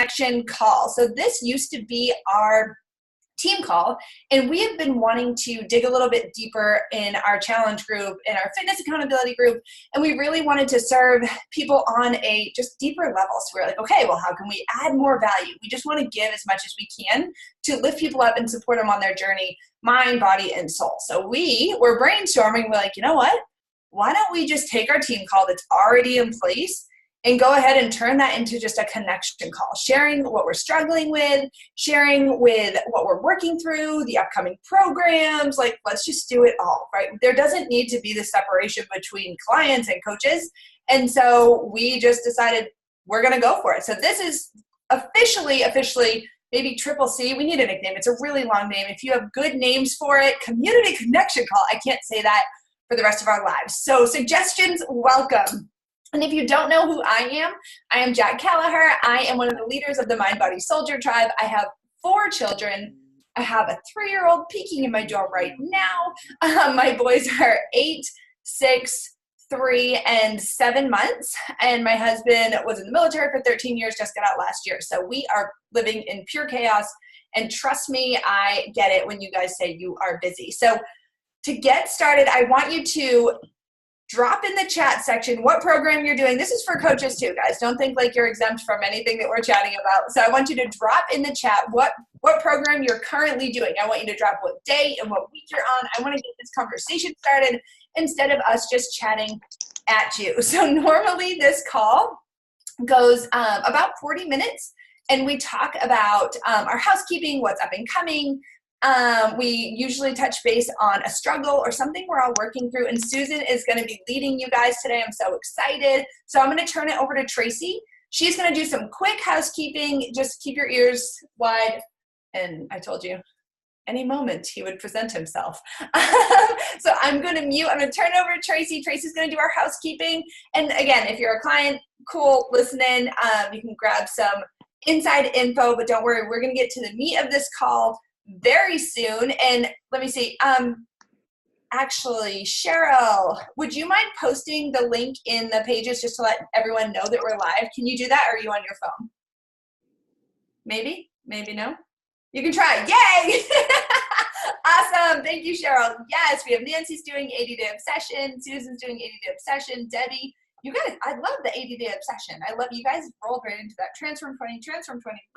connection call. So this used to be our team call, and we have been wanting to dig a little bit deeper in our challenge group, in our fitness accountability group, and we really wanted to serve people on a just deeper level. So we're like, okay, well, how can we add more value? We just want to give as much as we can to lift people up and support them on their journey, mind, body, and soul. So we were brainstorming. We're like, you know what? Why don't we just take our team call that's already in place and go ahead and turn that into just a connection call, sharing what we're struggling with, sharing with what we're working through, the upcoming programs. Like, let's just do it all, right? There doesn't need to be the separation between clients and coaches. And so we just decided we're going to go for it. So this is officially, maybe Triple C. We need a nickname. It's a really long name. If you have good names for it, Community Connection Call. I can't say that for the rest of our lives. So suggestions, welcome. And if you don't know who I am Jack Kelleher. I am one of the leaders of the Mind Body Soldier Tribe. I have 4 children. I have a 3-year-old peeking in my door right now. My boys are 8, 6, 3, and 7 months. And my husband was in the military for 13 years, just got out last year. So we are living in pure chaos. And trust me, I get it when you guys say you are busy. So to get started, I want you to drop in the chat section what program you're doing. This is for coaches too, guys. Don't think like you're exempt from anything that we're chatting about. So I want you to drop in the chat what program you're currently doing. I want you to drop what day and what week you're on. I want to get this conversation started instead of us just chatting at you. So normally this call goes about 40 minutes, and we talk about our housekeeping, what's up and coming. We usually touch base on a struggle or something we're all working through, and Susan is going to be leading you guys today. I'm so excited. So I'm going to turn it over to Tracy. She's going to do some quick housekeeping. Just keep your ears wide. And I told you, any moment he would present himself. So I'm going to mute. I'm going to turn it over to Tracy. Tracy's going to do our housekeeping. And again, if you're a client, cool, listen in. You can grab some inside info, but don't worry, we're going to get to the meat of this call very soon. And let me see, actually, Cheryl, would you mind posting the link in the pages just to let everyone know that we're live? Can you do that, or are you on your phone? Maybe no? You can try. Yay! Awesome. Thank you, Cheryl. Yes, we have Nancy's doing 80-day obsession. Susan's doing 80-day obsession. Debbie, you guys, I love the 80-day obsession. I love you guys rolled right into that. Transform 20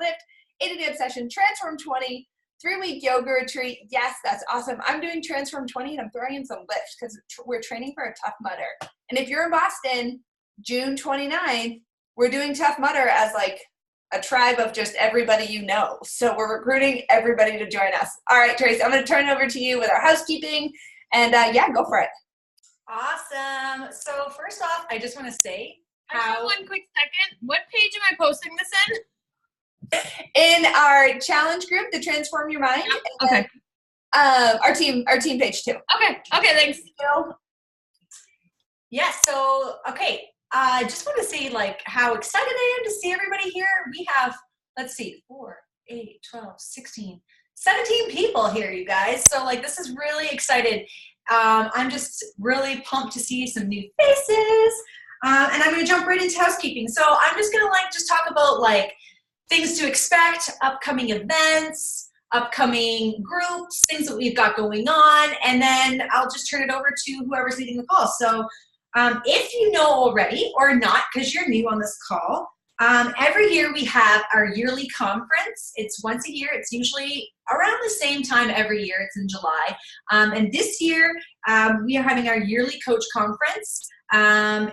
lift, 80-day obsession, Transform 20, 3-week yoga retreat. Yes, that's awesome. I'm doing Transform 20, and I'm throwing in some lifts because we're training for a Tough Mudder. And if you're in Boston, June 29th, we're doing Tough Mudder as like a tribe of just everybody you know. So we're recruiting everybody to join us. All right, Tracy, I'm going to turn it over to you with our housekeeping. And yeah, go for it. Awesome. So first off, I just want to say one quick second. What page am I posting this in? In our challenge group, the Transform Your Mind. Yeah. Okay. Our team page too. Okay, thanks. Yeah, so, okay. I just want to say, like, how excited I am to see everybody here. We have, let's see, 4, 8, 12, 16, 17 people here, you guys. So, like, this is really excited. I'm just really pumped to see some new faces. And I'm going to jump right into housekeeping. So I'm just going to, like, just talk about, like, things to expect, upcoming events, upcoming groups, things that we've got going on, and then I'll just turn it over to whoever's leading the call. So if you know already or not, because you're new on this call, every year we have our yearly conference. It's once a year. It's usually around the same time every year. It's in July. And this year we are having our yearly coach conference, and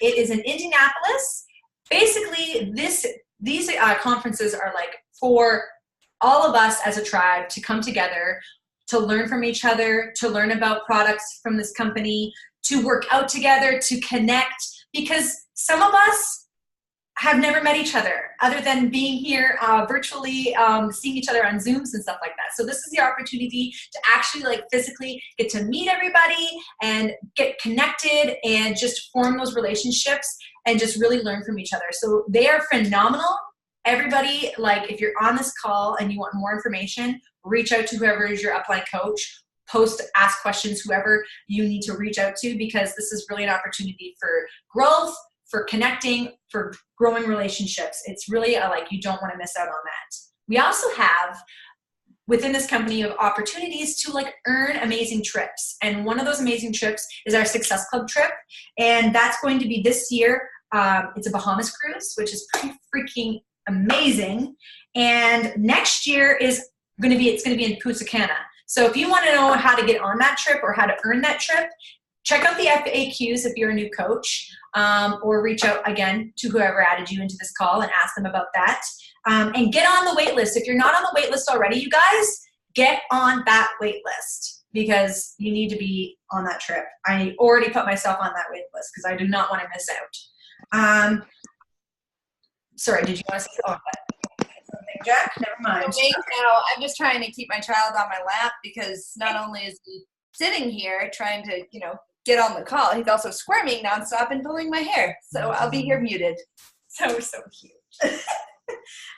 it is in Indianapolis. Basically, these conferences are like for all of us as a tribe to come together, to learn from each other, to learn about products from this company, to work out together, to connect, because some of us have never met each other other than being here virtually, seeing each other on Zooms and stuff like that. So this is the opportunity to actually like physically get to meet everybody and get connected and just form those relationships and just really learn from each other. So they are phenomenal. Everybody, like if you're on this call and you want more information, reach out to whoever is your upline coach, post, ask questions, whoever you need to reach out to, because this is really an opportunity for growth, for connecting, for growing relationships. It's really like you don't want to miss out on that. We also have within this company of opportunities to like earn amazing trips. And one of those amazing trips is our Success Club trip. And that's going to be this year. It's a Bahamas cruise, which is pretty freaking amazing. And next year it's going to be in Punta Cana. So if you want to know how to get on that trip or how to earn that trip, check out the FAQs if you're a new coach, or reach out again to whoever added you into this call and ask them about that. And get on the wait list. If you're not on the wait list already, you guys, get on that wait list because you need to be on that trip. I already put myself on that wait list because I do not want to miss out. Sorry, did you want to say something, Jack? Never mind. Now, I'm just trying to keep my child on my lap because not only is he sitting here trying to, get on the call, he's also squirming nonstop and pulling my hair. So I'll be here muted. So cute.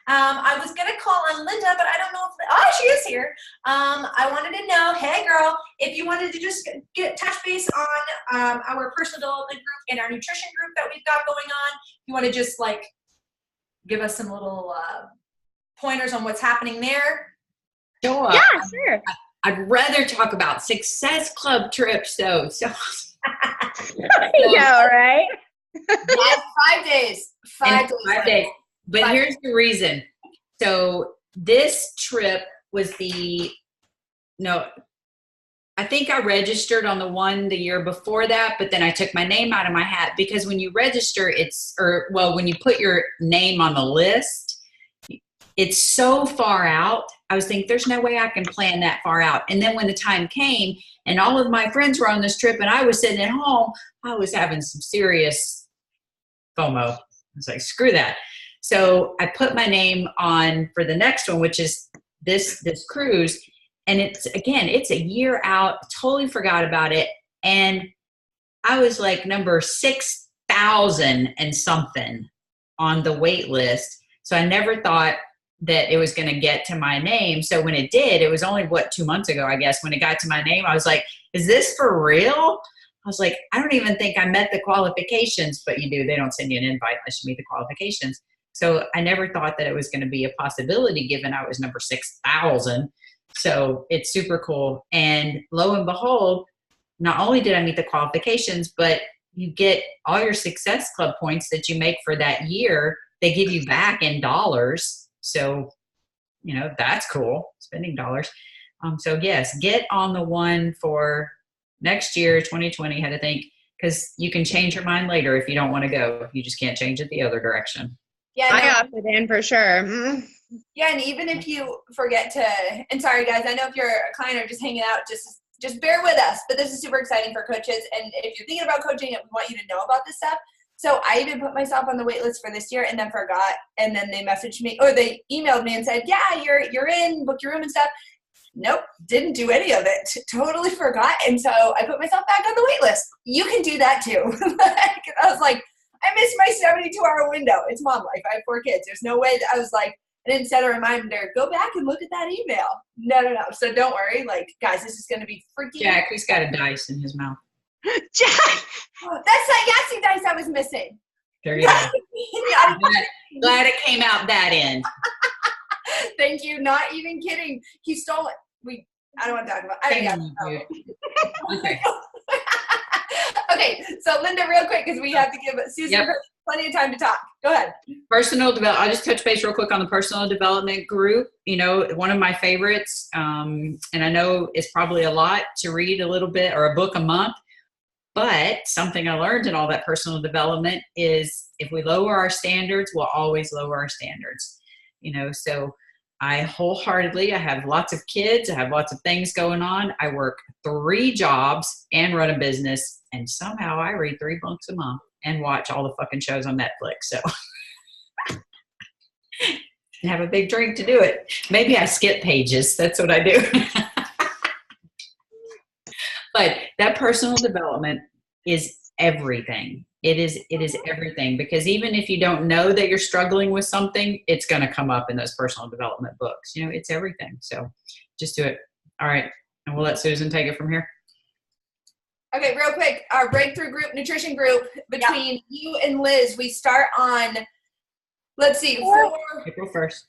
I was going to call on Linda, but I don't know if, she is here. I wanted to know, hey girl, if you wanted to just touch base on our personal development group and our nutrition group that we've got going on, you want to just like give us some little pointers on what's happening there? Sure. Yeah, sure. I'd rather talk about Success Club trips though. So Yeah, right? Yes, 5 days. 5 days. But here's the reason. So this trip was I think I registered on the one the year before that, but then I took my name out of my hat because when you register, when you put your name on the list, it's so far out. I was thinking, there's no way I can plan that far out. And then when the time came and all of my friends were on this trip and I was sitting at home, I was having some serious FOMO. I was like, screw that. So I put my name on for the next one, which is this cruise. And it's a year out, totally forgot about it. And I was like number 6,000 and something on the wait list. So I never thought that it was going to get to my name. So when it did, it was only 2 months ago, I guess, when it got to my name, I was like, is this for real? I was like, I don't even think I met the qualifications, but you do. They don't send you an invite unless you meet the qualifications. So I never thought that it was going to be a possibility given I was number 6,000. So it's super cool. And lo and behold, not only did I meet the qualifications, but you get all your Success Club points that you make for that year. They give you back in dollars. So, that's cool, spending dollars. So yes, get on the one for next year, 2020, had to think, because you can change your mind later if you don't want to go. You just can't change it the other direction. Yeah, I opted in for sure. Yeah, and even if you forget to, and sorry guys, I know if you're a client or just hanging out, just bear with us, but this is super exciting for coaches. And if you're thinking about coaching, we want you to know about this stuff. So I even put myself on the wait list for this year and then forgot. And then they messaged me or they emailed me and said, yeah, you're in, book your room and stuff. Nope, didn't do any of it. Totally forgot. And so I put myself back on the wait list. You can do that too. I was like, I missed my 72-hour window. It's mom life. I have 4 kids. There's no way that I was like, I didn't set a reminder, go back and look at that email. No. So don't worry. Like, guys, this is going to be freaking. Jack, he's got a dice in his mouth. Jack! Oh, that's that Yahtzee dice I was missing. There you go. Glad it came out that end. Thank you. Not even kidding. He stole it. I don't want to talk about it. Okay. Okay, so Linda, real quick, because we have to give Susan plenty of time to talk. Go ahead. Personal development. I'll just touch base real quick on the personal development group. One of my favorites, and I know it's probably a lot to read a little bit or a book a month, but something I learned in all that personal development is if we lower our standards, we'll always lower our standards. So I have lots of kids. I have lots of things going on. I work 3 jobs and run a business. And somehow I read 3 books a month and watch all the fucking shows on Netflix. So and have a big drink to do it. Maybe I skip pages. That's what I do. But that personal development is everything. It is everything, because even if you don't know that you're struggling with something, it's going to come up in those personal development books. It's everything. So just do it. All right. And we'll let Susan take it from here. Okay, real quick, our breakthrough group, nutrition group between you and Liz, we start on, let's see, April 1st. April 1st.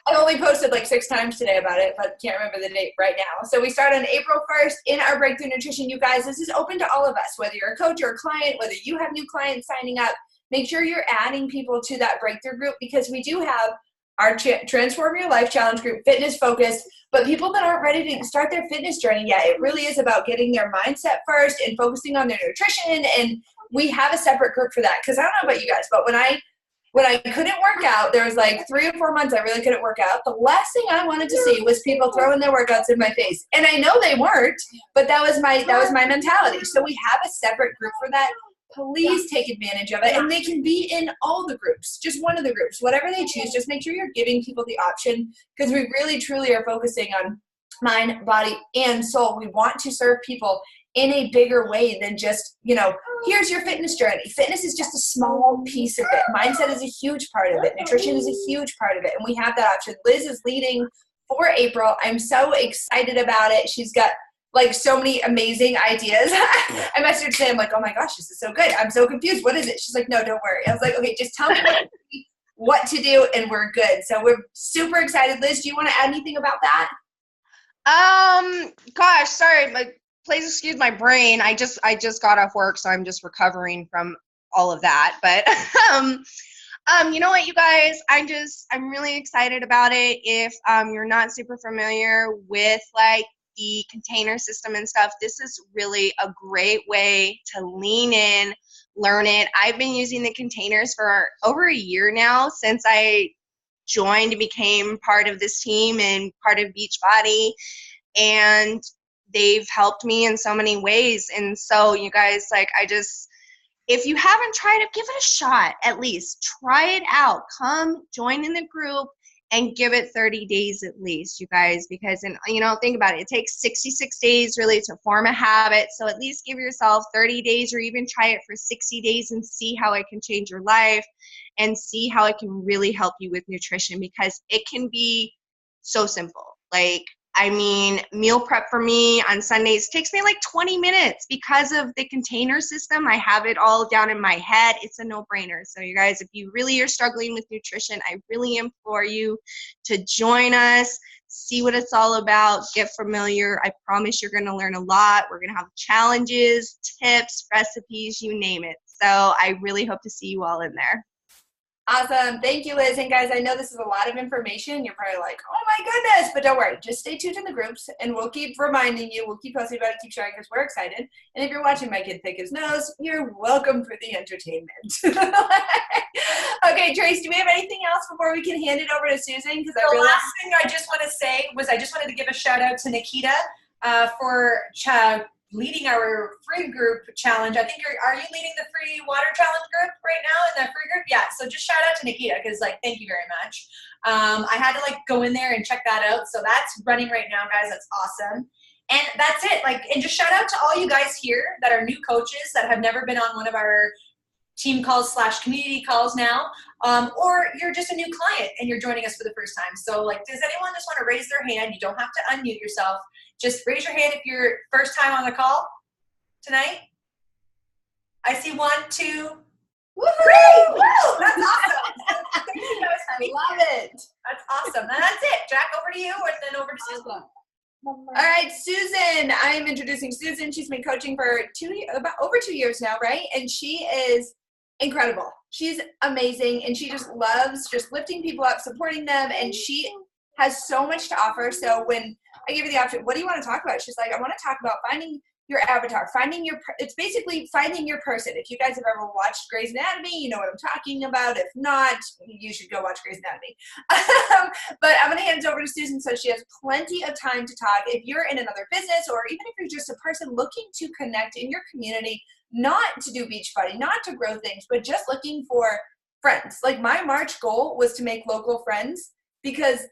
I only posted like 6 times today about it, but can't remember the date right now. So we start on April 1st in our Breakthrough Nutrition. You guys, this is open to all of us, whether you're a coach or a client, whether you have new clients signing up. Make sure you're adding people to that breakthrough group, because we do have our Transform Your Life Challenge group, fitness focused, but people that aren't ready to start their fitness journey yet, it really is about getting their mindset first and focusing on their nutrition. And we have a separate group for that, because I don't know about you guys, but when I couldn't work out, there was like 3 or 4 months I really couldn't work out. The last thing I wanted to see was people throwing their workouts in my face. And I know they weren't, but that was my mentality. So we have a separate group for that. Please take advantage of it. And they can be in all the groups, just one of the groups, whatever they choose. Just make sure you're giving people the option, because we really, truly are focusing on mind, body, and soul. We want to serve people in a bigger way than just, here's your fitness journey. Fitness is just a small piece of it. Mindset is a huge part of it. Nutrition is a huge part of it. And we have that option. Liz is leading for April. I'm so excited about it. She's got like so many amazing ideas. I messaged her today. I'm like, oh my gosh, this is so good. I'm so confused. What is it? She's like, no, don't worry. I was like, okay, just tell me what to do and we're good. So we're super excited. Liz, do you want to add anything about that? Gosh, sorry, but please excuse my brain. I just got off work, so I'm just recovering from all of that. But you know what, you guys, I'm really excited about it. If you're not super familiar with like the container system and stuff, this is really a great way to lean in, learn it. I've been using the containers for over a year now, since I joined and became part of this team and part of Beachbody, and they've helped me in so many ways. And so you guys, like, if you haven't tried it, give it a shot. At least try it out. Come join in the group and give it 30 days at least, you guys, because, think about it. It takes 66 days really to form a habit. So at least give yourself 30 days, or even try it for 60 days and see how it can change your life and see how it can really help you with nutrition, because it can be so simple. Meal prep for me on Sundays takes me like 20 minutes because of the container system. I have it all down in my head. It's a no-brainer. So you guys, if you really are struggling with nutrition, I really implore you to join us, see what it's all about, get familiar. I promise you're going to learn a lot. We're going to have challenges, tips, recipes, you name it. So I really hope to see you all in there. Awesome. Thank you, Liz. And guys, I know this is a lot of information. You're probably like, oh my goodness, but don't worry. Just stay tuned in the groups and we'll keep reminding you. We'll keep posting about it, keep sharing, because we're excited. And if you're watching my kid pick his nose, you're welcome for the entertainment. Okay, Trace, do we have anything else before we can hand it over to Susan? Because the last thing I just want to say was I just wanted to give a shout out to Nikita for leading our free group challenge. I think are you leading the free water challenge group right now in that free group? Yeah, so just shout out to Nikita, because thank you very much. I had to go in there and check that out. So that's running right now, guys. That's awesome. And that's it. And just shout out to all you guys here that are new coaches that have never been on one of our team calls / community calls now, or you're just a new client and you're joining us for the first time. So does anyone just want to raise their hand? You don't have to unmute yourself. Just raise your hand if you're first time on the call tonight. I see 1, 2, 3. Woo! That's awesome. Thank you guys. I love it. That's awesome. And that's it. Jack, over to you, and then over to Susan. All right, Susan. I am introducing Susan. She's been coaching for about over 2 years now, right? And she is incredible. She's amazing, and she just loves just lifting people up, supporting them, and she has so much to offer. So when I give her the option, what do you want to talk about? She's like, I want to talk about finding your avatar, it's basically finding your person. If you guys have ever watched Grey's Anatomy, you know what I'm talking about. If not, you should go watch Grey's Anatomy. But I'm going to hand it over to Susan so she has plenty of time to talk. If you're in another business, or even if you're just a person looking to connect in your community, not to do Beachbody, not to grow things, but just looking for friends. My March goal was to make local friends, because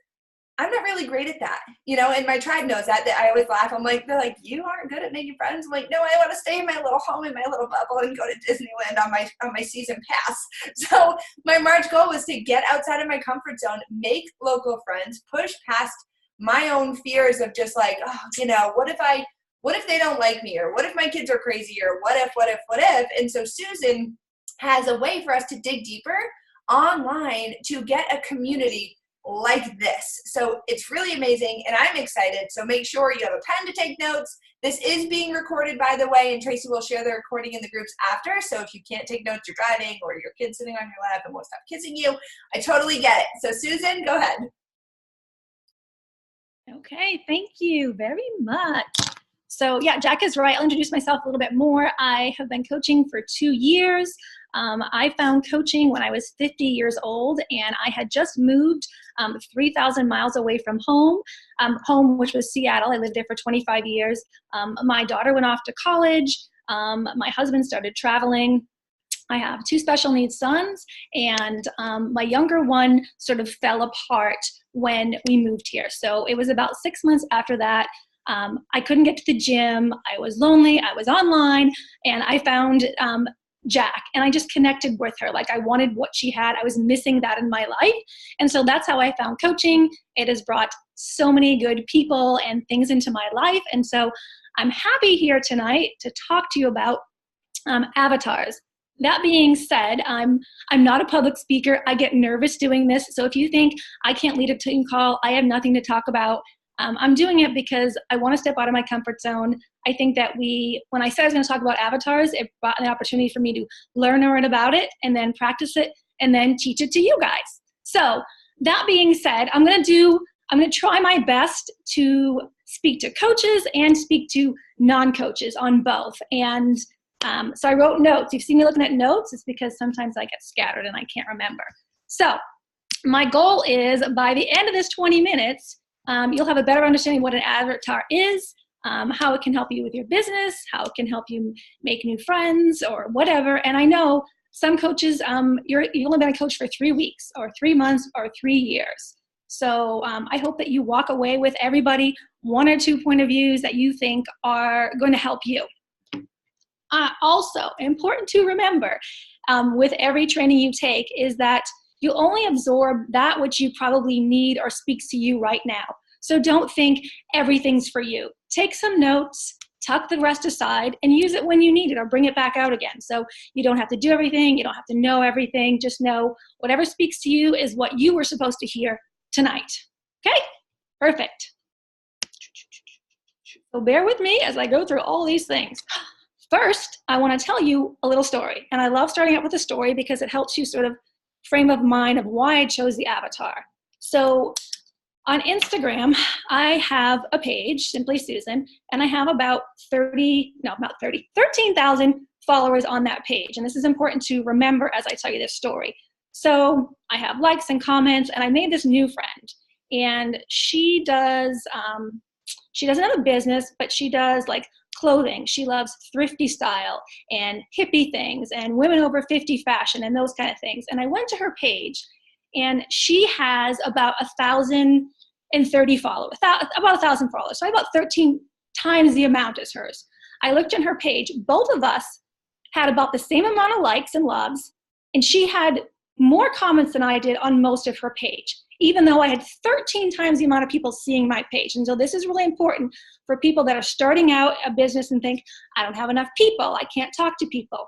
I'm not really great at that, and my tribe knows that I always laugh. I'm like, they're like, you aren't good at making friends. I'm like, no, I want to stay in my little home, in my little bubble, and go to Disneyland on my season pass. So my March goal was to get outside of my comfort zone, make local friends, push past my own fears of just what if I what if they don't like me? Or what if my kids are crazy? Or what if? And so Susan has a way for us to dig deeper online to get a community like this. So it's really amazing, and I'm excited. So make sure you have a pen to take notes. This is being recorded, by the way, and Tracy will share the recording in the groups after. So if you can't take notes, you're driving, or your kid's sitting on your lap and won't stop kissing you, I totally get it. So Susan, go ahead. Okay, thank you very much. So yeah, Jack is right. I'll introduce myself a little bit more. I have been coaching for 2 years. I found coaching when I was 50 years old, and I had just moved 3,000 miles away from home, which was Seattle. I lived there for 25 years. My daughter went off to college. My husband started traveling. I have 2 special needs sons, and my younger one sort of fell apart when we moved here. So it was about 6 months after that. I couldn't get to the gym. I was lonely. I was online, and I found Jack, and I just connected with her. Like, I wanted what she had. I was missing that in my life. And so that's how I found coaching. It has brought so many good people and things into my life. And so I'm happy here tonight to talk to you about avatars. That being said, I'm not a public speaker. I get nervous doing this. So if you think I can't lead a team call, I have nothing to talk about, I'm doing it because I want to step out of my comfort zone. I think that when I said I was going to talk about avatars, it brought an opportunity for me to learn about it and then practice it and then teach it to you guys. So that being said, I'm going to try my best to speak to coaches and speak to non-coaches on both. And so I wrote notes. You've seen me looking at notes. It's because sometimes I get scattered and I can't remember. So my goal is by the end of this 20 minutes, you'll have a better understanding of what an avatar is, how it can help you with your business, how it can help you make new friends or whatever. And I know some coaches, you've only been a coach for 3 weeks or 3 months or 3 years. So I hope that you walk away with everybody 1 or 2 point of views that you think are going to help you. Also, important to remember with every training you take is that you only absorb that which you probably need or speaks to you right now. So don't think everything's for you. Take some notes, tuck the rest aside, and use it when you need it or bring it back out again. So you don't have to do everything. You don't have to know everything. Just know whatever speaks to you is what you were supposed to hear tonight. Okay? Perfect. So bear with me as I go through all these things. First, I want to tell you a little story. And I love starting out with a story because it helps you sort of frame of mind of why I chose the avatar. So on Instagram, I have a page, Simply Susan, and I have about 13,000 followers on that page. And this is important to remember as I tell you this story. So I have likes and comments, and I made this new friend. And she doesn't have a business, but she does like clothing. She loves thrifty style and hippie things and women over 50 fashion and those kind of things. And I went to her page, and she has about 1,030 followers, about 1,000 followers. So about 13 times the amount as hers. I looked at her page. Both of us had about the same amount of likes and loves, and she had more comments than I did on most of her page, even though I had 13 times the amount of people seeing my page. And so this is really important for people that are starting out a business and think, I don't have enough people, I can't talk to people.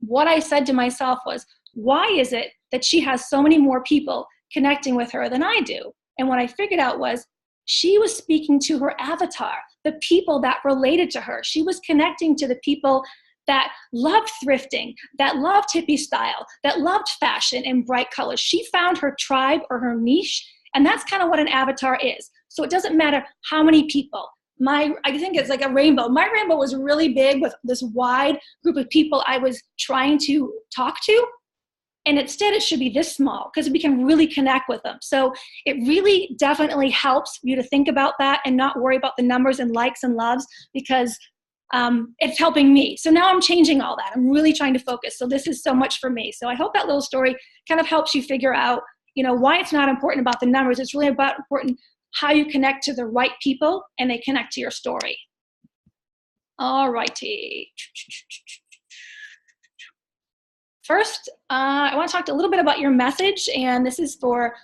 What I said to myself was, why is it that she has so many more people connecting with her than I do? And what I figured out was she was speaking to her avatar, the people that related to her. She was connecting to the people that loved thrifting, that loved hippie style, that loved fashion and bright colors. She found her tribe or her niche, and that's kind of what an avatar is. So it doesn't matter how many people. I think it's like a rainbow. My rainbow was really big with this wide group of people I was trying to talk to, and instead it should be this small because we can really connect with them. So it really definitely helps you to think about that and not worry about the numbers and likes and loves, because it's helping me. So now I'm changing all that. I'm really trying to focus. So this is so much for me. So I hope that little story kind of helps you figure out, why it's not important about the numbers. It's really about important how you connect to the right people and they connect to your story. All righty. First, I want to talk a little bit about your message, and this is for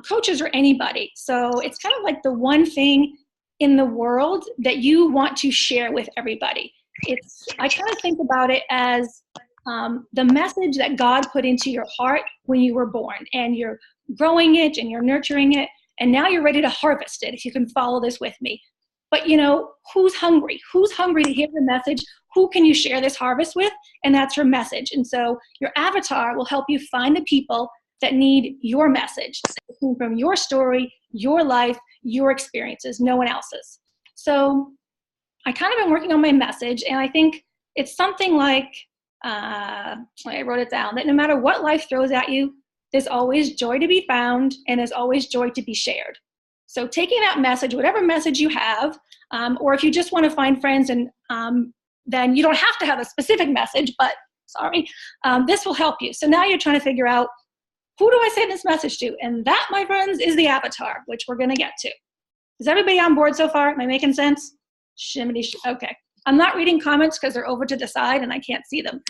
coaches or anybody. So it's kind of like the one thing in the world that you want to share with everybody. I kind of think about it as the message that God put into your heart when you were born, and you're growing it and you're nurturing it, and now you're ready to harvest it, if you can follow this with me. But who's hungry? Who's hungry to hear the message? Who can you share this harvest with? And that's your message. And so your avatar will help you find the people that need your message from your story, your life, your experiences, no one else's. So I kind of been working on my message, and I think it's something like, I wrote it down, that no matter what life throws at you, there's always joy to be found, and there's always joy to be shared. So taking that message, whatever message you have, or if you just want to find friends, and then you don't have to have a specific message, but this will help you. So now you're trying to figure out, who do I say this message to? And that, my friends, is the avatar, which we're going to get to. Is everybody on board so far? Am I making sense? Okay. I'm not reading comments because they're over to the side and I can't see them.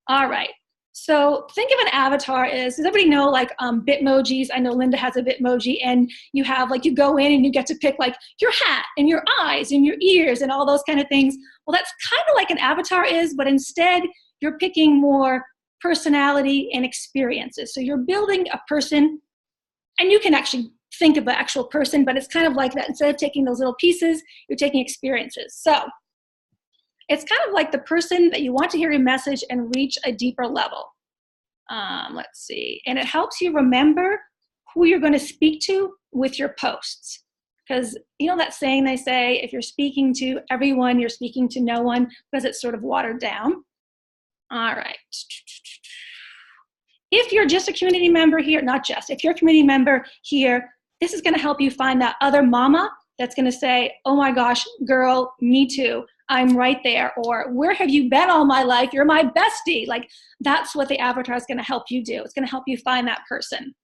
All right. So think of an avatar does everybody know like Bitmojis? I know Linda has a Bitmoji, and you have you go in and you get to pick like your hat and your eyes and your ears and all those kind of things. Well, that's kind of like an avatar is, but instead you're picking more personality and experiences. So you're building a person, and you can actually think of the actual person, but it's kind of like that. Instead of taking those little pieces, you're taking experiences. So it's kind of like the person that you want to hear your message and reach a deeper level. Let's see. And it helps you remember who you're going to speak to with your posts. Because that saying they say, if you're speaking to everyone, you're speaking to no one, because it's sort of watered down. All right. If you're just a community member here, if you're a community member here, this is going to help you find that other mama that's going to say, oh my gosh, girl, me too. I'm right there. Or where have you been all my life? You're my bestie. That's what the avatar is going to help you do. It's going to help you find that person.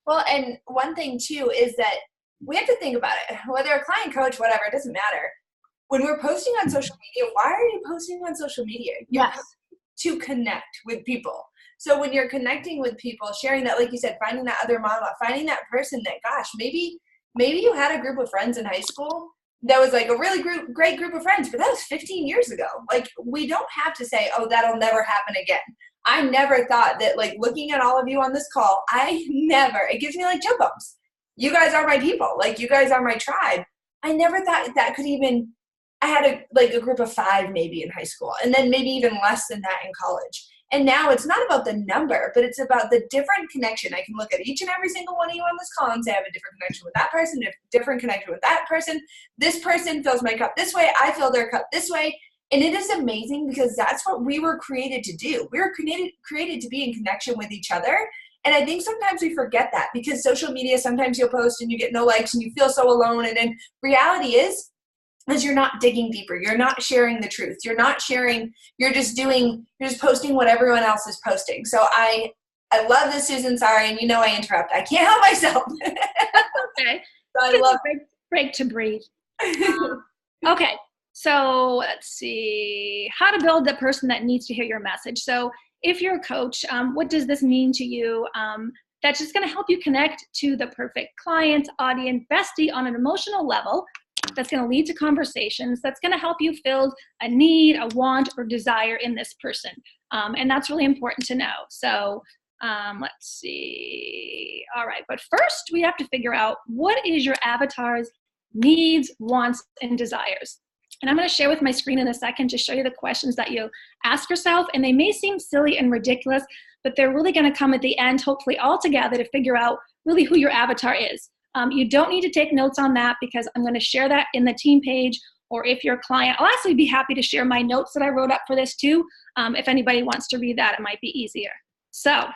Well, and one thing too is that we have to think about it. Whether a client, coach, whatever, it doesn't matter. When we're posting on social media, why are you posting on social media? Yes. To connect with people. So when you're connecting with people, sharing that, like you said, finding that other mama, finding that person that, gosh, maybe you had a group of friends in high school that was like a really great group of friends, but that was 15 years ago. We don't have to say, oh, that'll never happen again. I never thought that, looking at all of you on this call, it gives me chill bumps. You guys are my people. You guys are my tribe. I never thought that could even, I had a group of 5 maybe in high school, and then maybe even less than that in college. And now it's not about the number, but it's about the different connection. I can look at each and every single one of you on this call and say I have a different connection with that person, a different connection with that person. This person fills my cup this way. I fill their cup this way. And it is amazing because that's what we were created to do. We were created to be in connection with each other. And I think sometimes we forget that because social media, sometimes you'll post and you get no likes and you feel so alone. And then reality is you're not digging deeper. You're not sharing the truth. You're not sharing, you're just posting what everyone else is posting. So I love this, Susan. Sorry. And I interrupt. I can't help myself. Okay. So I love break to breathe. Okay. So let's see. How to build the person that needs to hear your message. So if you're a coach, what does this mean to you? That's just going to help you connect to the perfect client, audience, bestie on an emotional level. That's going to lead to conversations. That's going to help you fill a need, a want, or desire in this person. And that's really important to know. So let's see. All right. But first, we have to figure out what is your avatar's needs, wants, and desires. And I'm going to share with my screen in a second to show you the questions that you ask yourself. And they may seem silly and ridiculous, but they're really going to come at the end, hopefully all together, to figure out really who your avatar is. You don't need to take notes on that because I'm going to share that in the team page, or if you're a client, I'll actually be happy to share my notes that I wrote up for this too. If anybody wants to read that, it might be easier. So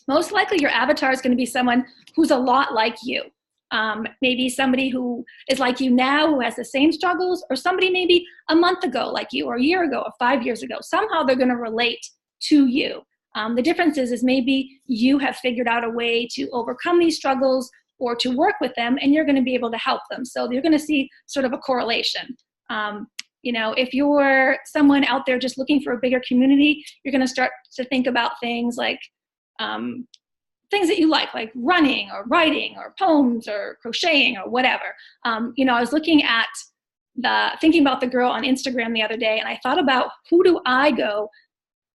most likely your avatar is going to be someone who's a lot like you. Maybe somebody who is like you now, who has the same struggles, or somebody maybe a month ago like you, or a year ago, or 5 years ago. Somehow they're going to relate to you. The difference is maybe you have figured out a way to overcome these struggles or to work with them, and you're going to be able to help them. So you're going to see sort of a correlation. If you're someone out there just looking for a bigger community, you're going to start to think about things like things that you like running or writing or poems or crocheting or whatever. You know, I was looking at thinking about the girl on Instagram the other day, and I thought about who do I go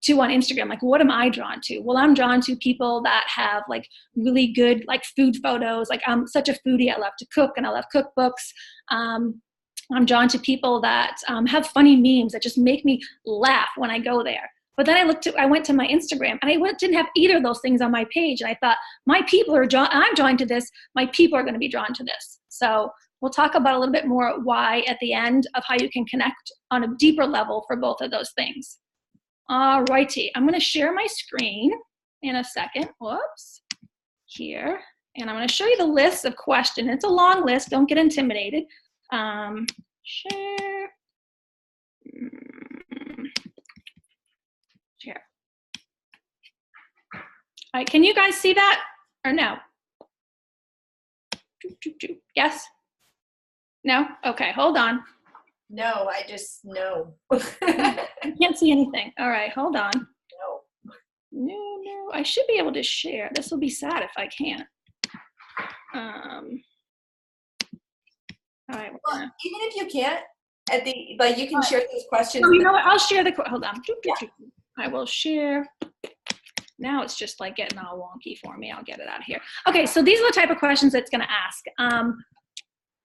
to on Instagram? Like, what am I drawn to? Well, I'm drawn to people that have like really good like food photos. Like, I'm such a foodie. I love to cook and I love cookbooks. I'm drawn to people that have funny memes that just make me laugh when I go there. But then I went to my Instagram and didn't have either of those things on my page. And I thought, my people are I'm drawn to this. My people are going to be drawn to this. So we'll talk about a little bit more why at the end of how you can connect on a deeper level for both of those things. All righty, I'm gonna share my screen in a second. Whoops, here. And I'm gonna show you the list of questions. It's a long list, don't get intimidated. Share. Share. All right, can you guys see that or no? Yes? No? Okay, hold on. No, I just, no. I can't see anything. All right, hold on. No. No, I should be able to share. This will be sad if I can't. All right. Well, even if you can't, you can share those questions. Oh, you know what? I'll share hold on. Yeah. I will share. Now it's just like getting all wonky for me. I'll get it out of here. Okay, so these are the type of questions it's going to ask.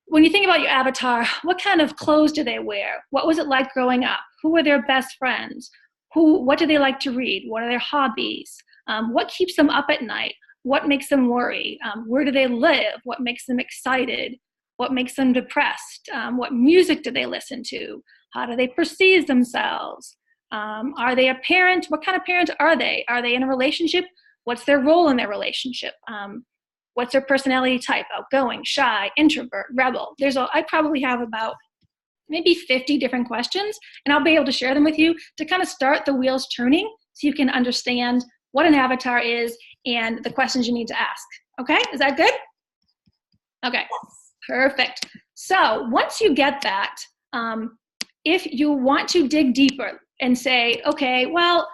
When you think about your avatar, what kind of clothes do they wear? What was it like growing up? Who were their best friends? What do they like to read? What are their hobbies? What keeps them up at night? What makes them worry? Where do they live? What makes them excited? What makes them depressed? What music do they listen to? How do they perceive themselves? Are they a parent? What kind of parent are they? Are they in a relationship? What's their role in their relationship? What's their personality type? Outgoing, shy, introvert, rebel. I probably have about maybe 50 different questions, and I'll be able to share them with you to kind of start the wheels turning so you can understand what an avatar is and the questions you need to ask. Okay, is that good? Okay, perfect. So once you get that, if you want to dig deeper and say, okay, well,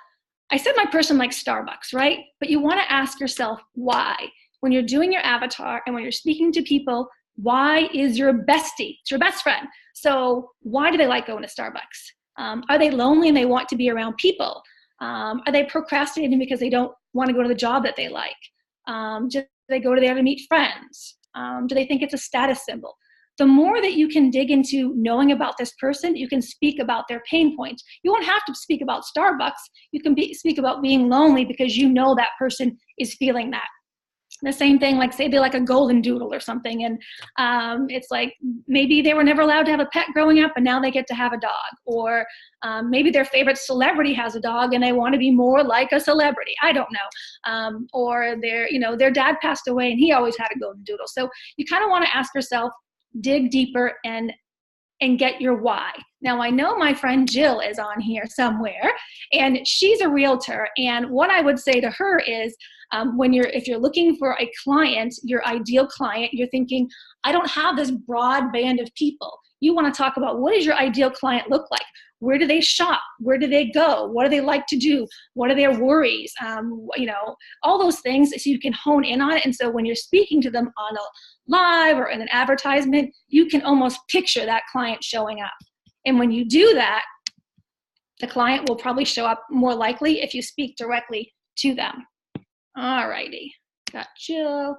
I said my person likes Starbucks, right? But you want to ask yourself why. When you're doing your avatar and when you're speaking to people, why is your bestie? It's your best friend. So why do they like going to Starbucks? Are they lonely and they want to be around people? Are they procrastinating because they don't want to go to the job that they like? Do they go there to meet friends? Do they think it's a status symbol? The more that you can dig into knowing about this person, you can speak about their pain points. You won't have to speak about Starbucks. You can speak about being lonely because you know that person is feeling that. The same thing, like say they like a golden doodle or something, and it's like maybe they were never allowed to have a pet growing up and now they get to have a dog. Or maybe their favorite celebrity has a dog and they want to be more like a celebrity. I don't know. Or their dad passed away and he always had a golden doodle. So you kind of want to ask yourself, dig deeper and get your why. Now I know my friend Jill is on here somewhere, and she's a realtor. And what I would say to her is, if you're looking for a client, your ideal client, you're thinking, I don't have this broad band of people. You want to talk about what does your ideal client look like? Where do they shop? Where do they go? What do they like to do? What are their worries? All those things, so you can hone in on it. And so when you're speaking to them on a live or in an advertisement, you can almost picture that client showing up. And when you do that, the client will probably show up more likely if you speak directly to them. All righty, got Jill.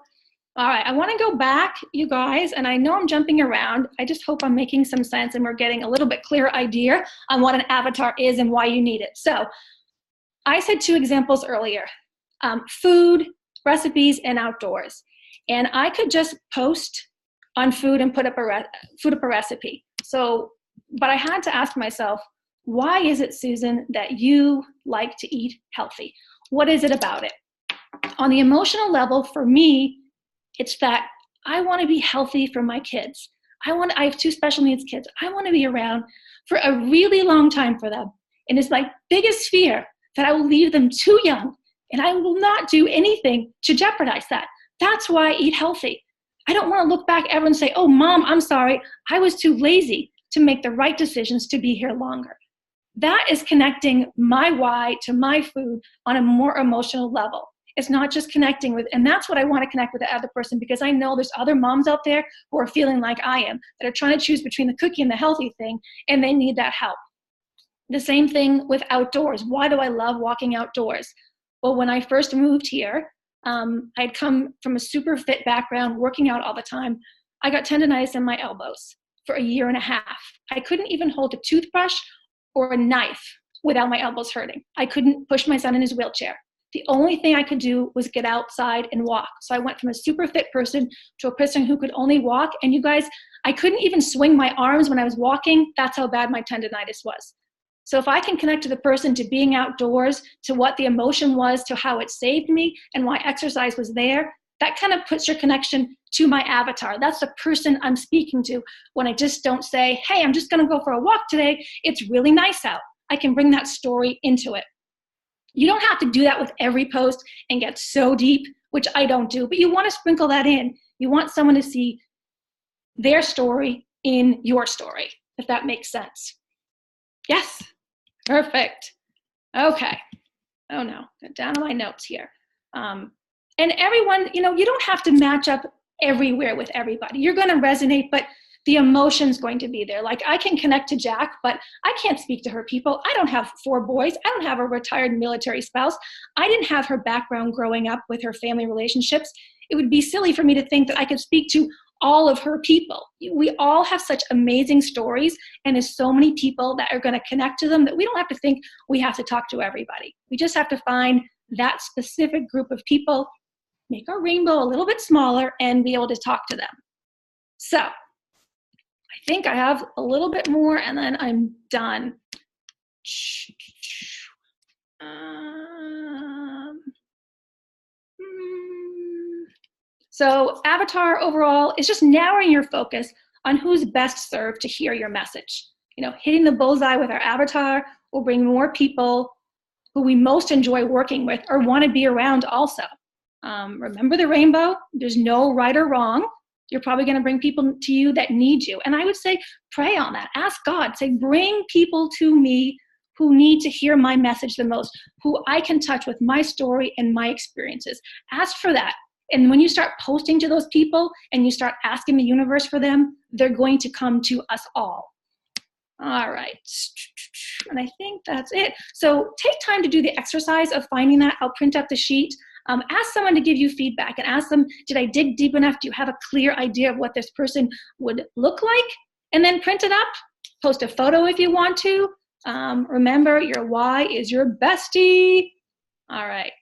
All right, I want to go back, you guys, and I know I'm jumping around. I just hope I'm making some sense and we're getting a little bit clearer idea on what an avatar is and why you need it. So I said 2 examples earlier, food, recipes, and outdoors. And I could just post on food and put up a recipe. But I had to ask myself, why is it, Susan, that you like to eat healthy? What is it about it? On the emotional level, for me, it's that I want to be healthy for my kids. I have 2 special needs kids. I want to be around for a really long time for them. And it's my biggest fear that I will leave them too young, and I will not do anything to jeopardize that. That's why I eat healthy. I don't want to look back ever and say, oh, Mom, I'm sorry. I was too lazy to make the right decisions to be here longer. That is connecting my why to my food on a more emotional level. It's not just connecting with, and that's what I want to connect with the other person, because I know there's other moms out there who are feeling like I am, that are trying to choose between the cookie and the healthy thing, and they need that help. The same thing with outdoors. Why do I love walking outdoors? Well, when I first moved here, I'd come from a super fit background, working out all the time. I got tendonitis in my elbows for a year and a half. I couldn't even hold a toothbrush or a knife without my elbows hurting. I couldn't push my son in his wheelchair. The only thing I could do was get outside and walk. So I went from a super fit person to a person who could only walk. And you guys, I couldn't even swing my arms when I was walking. That's how bad my tendonitis was. So if I can connect to the person, to being outdoors, to what the emotion was, to how it saved me and why exercise was there, that kind of puts your connection to my avatar. That's the person I'm speaking to when I just don't say, hey, I'm just going to go for a walk today. It's really nice out. I can bring that story into it. You don't have to do that with every post and get so deep, which I don't do, but you want to sprinkle that in. You want someone to see their story in your story, if that makes sense. Yes, perfect. Okay. Oh no, down on my notes here. And everyone, you don't have to match up everywhere with everybody. You're going to resonate, but the emotion's going to be there. Like, I can connect to Jack, but I can't speak to her people. I don't have 4 boys. I don't have a retired military spouse. I didn't have her background growing up with her family relationships. It would be silly for me to think that I could speak to all of her people. We all have such amazing stories, and there's so many people that are going to connect to them that we don't have to think we have to talk to everybody. We just have to find that specific group of people, make our rainbow a little bit smaller, and be able to talk to them. So I think I have a little bit more, and then I'm done. So avatar overall is just narrowing your focus on who's best served to hear your message. Hitting the bullseye with our avatar will bring more people who we most enjoy working with or want to be around also. Remember the rainbow. There's no right or wrong. You're probably going to bring people to you that need you. And I would say, pray on that. Ask God. Say, bring people to me who need to hear my message the most, who I can touch with my story and my experiences. Ask for that. And when you start posting to those people and you start asking the universe for them, they're going to come to us all. All right. And I think that's it. So take time to do the exercise of finding that. I'll print up the sheet. Ask someone to give you feedback and ask them, did I dig deep enough? Do you have a clear idea of what this person would look like? And then print it up, post a photo if you want to. Remember, your why is your bestie. All right.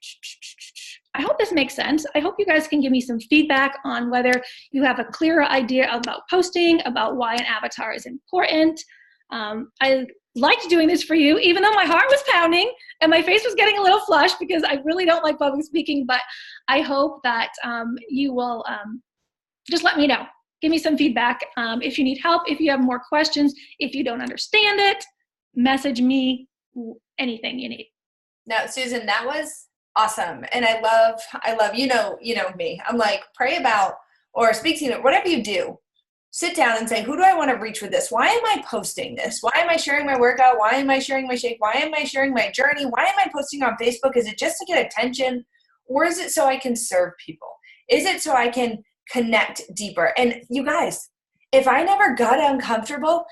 I hope this makes sense. I hope you guys can give me some feedback on whether you have a clearer idea about posting, about why an avatar is important. I liked doing this for you, even though my heart was pounding and my face was getting a little flushed because I really don't like public speaking, but I hope that you will just let me know. Give me some feedback. If you need help, if you have more questions, if you don't understand it, message me, anything you need. No, Susan, that was awesome. And I love, you know me. I'm like, pray about or speak to whatever you do. Sit down and say, who do I want to reach with this? Why am I posting this? Why am I sharing my workout? Why am I sharing my shake? Why am I sharing my journey? Why am I posting on Facebook? Is it just to get attention? Or is it so I can serve people? Is it so I can connect deeper? And you guys, if I never got uncomfortable,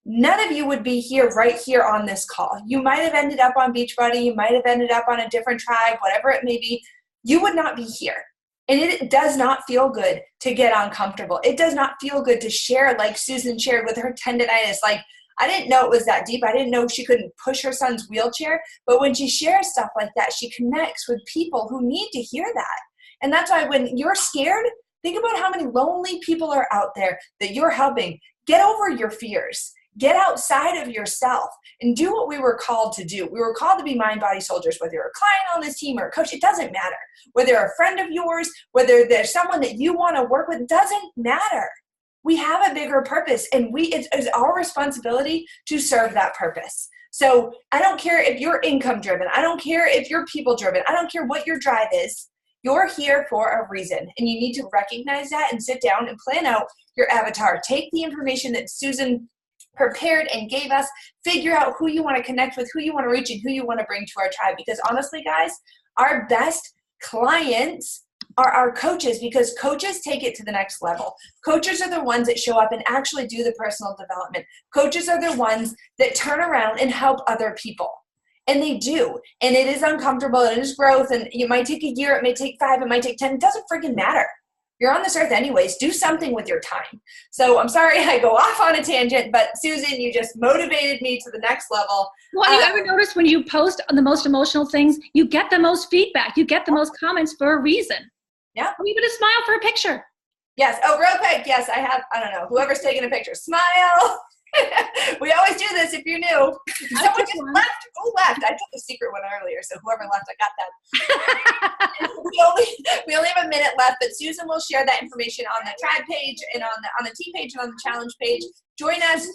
none of you would be here right here on this call. You might have ended up on Beachbody. You might have ended up on a different tribe, whatever it may be. You would not be here. And it does not feel good to get uncomfortable. It does not feel good to share like Susan shared with her tendonitis. Like, I didn't know it was that deep. I didn't know she couldn't push her son's wheelchair. But when she shares stuff like that, she connects with people who need to hear that. And that's why when you're scared, think about how many lonely people are out there that you're helping. Get over your fears. Get outside of yourself and do what we were called to do. We were called to be mind-body soldiers, whether you're a client on this team or a coach, it doesn't matter. Whether you're a friend of yours, whether there's someone that you want to work with, doesn't matter. We have a bigger purpose, and it's our responsibility to serve that purpose. So I don't care if you're income-driven. I don't care if you're people-driven. I don't care what your drive is. You're here for a reason, and you need to recognize that and sit down and plan out your avatar. Take the information that Susan prepared and gave us, figure out who you want to connect with, who you want to reach, and who you want to bring to our tribe. Because honestly, guys, our best Clients are our coaches, because coaches take it to the next level. Coaches are the ones that show up and actually do the personal development. Coaches are the ones that turn around and help other people. And they do. And it is uncomfortable, and it is growth, and it might take a year, it may take 5, it might take 10. It doesn't freaking matter. You're on this earth anyways. Do something with your time. So I'm sorry I go off on a tangent, but Susan, you just motivated me to the next level. Well, you ever notice when you post on the most emotional things, you get the most feedback, you get the most comments for a reason. Yeah. Or even a smile for a picture. Yes. Oh, real quick. Yes, I have. I don't know. Whoever's taking a picture, smile. We always do this if you're new. Someone just left. Who left? I took the secret one earlier, so whoever left, I got that. we only have a minute left, but Susan will share that information on the tribe page and on the team page and on the challenge page. Join us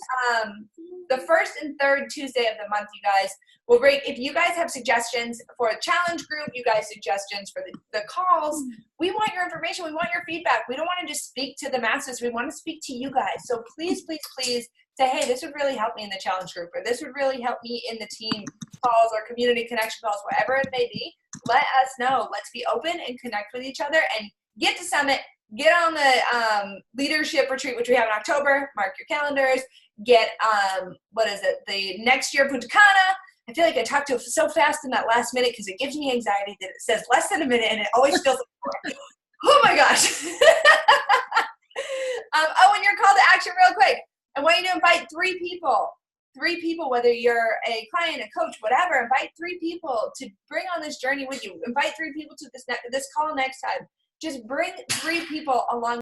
the first and third Tuesday of the month, you guys. We'll break. If you guys have suggestions for a challenge group, you guys suggestions for the calls, we want your information. We want your feedback. We don't want to just speak to the masses. We want to speak to you guys. So please, please, please say, hey, this would really help me in the challenge group, or this would really help me in the team calls or community connection calls, whatever it may be. Let us know. Let's be open and connect with each other and get to Summit. Get on the leadership retreat, which we have in October. Mark your calendars. Get, the next year Punta Cana. I feel like I talked so fast in that last minute because it gives me anxiety that it says less than a minute and it always feels like more. Oh my gosh. And your call to action real quick. I want you to invite 3 people. 3 people, whether you're a client, a coach, whatever. Invite 3 people to bring on this journey with you. Invite 3 people to this call next time. Just bring 3 people along.